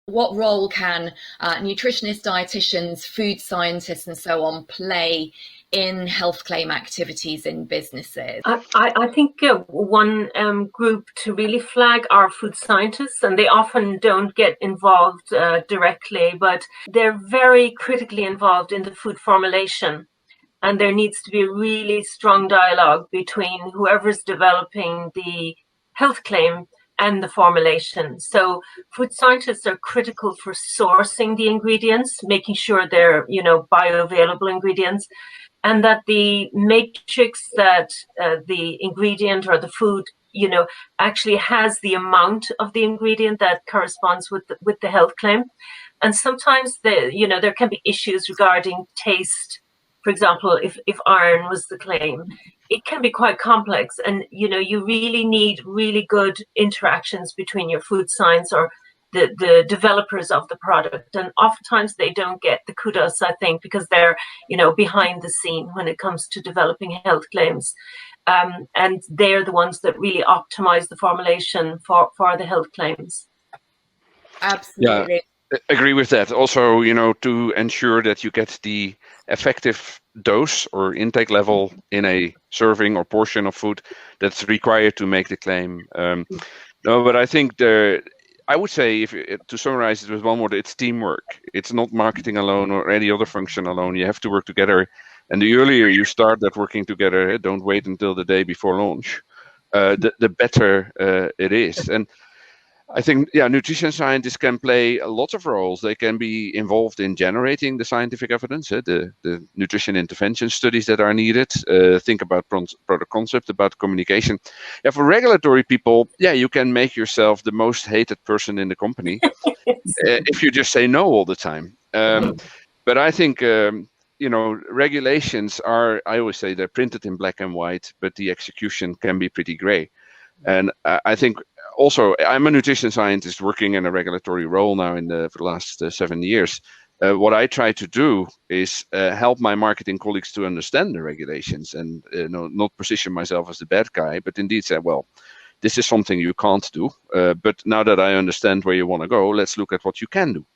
what role can nutritionists, dietitians, food scientists, and so on play in health claim activities in businesses? I think one group to really flag are food scientists, and they often don't get involved directly, but they're very critically involved in the food formulation. And there needs to be a really strong dialogue between whoever's developing the health claim and the formulation. So food scientists are critical for sourcing the ingredients, making sure they're, bioavailable ingredients, and that the matrix that the ingredient or the food, actually has the amount of the ingredient that corresponds with the health claim. And sometimes there can be issues regarding taste. For example, if iron was the claim, it can be quite complex, and you really need really good interactions between your food science or the developers of the product, and oftentimes they don't get the kudos, I think, because they're behind the scene when it comes to developing health claims, and they're the ones that really optimize the formulation for the health claims. Absolutely. Yeah, agree with that. Also, to ensure that you get the effective dose or intake level in a serving or portion of food that's required to make the claim. No, but I think I would say, to summarize it with one word, it's teamwork. It's not marketing alone or any other function alone. You have to work together. And the earlier you start that working together, don't wait until the day before launch, the better it is. And I think, nutrition scientists can play lots of roles. They can be involved in generating the scientific evidence, the nutrition intervention studies that are needed. Think about product concept, about communication. Yeah, for regulatory people, you can make yourself the most hated person in the company if you just say no all the time. But I think, regulations are, I always say, they're printed in black and white, but the execution can be pretty gray. And I think also, I'm a nutrition scientist working in a regulatory role now for the last 7 years. What I try to do is help my marketing colleagues to understand the regulations and not position myself as the bad guy, but indeed say, well, this is something you can't do. But now that I understand where you want to go, let's look at what you can do.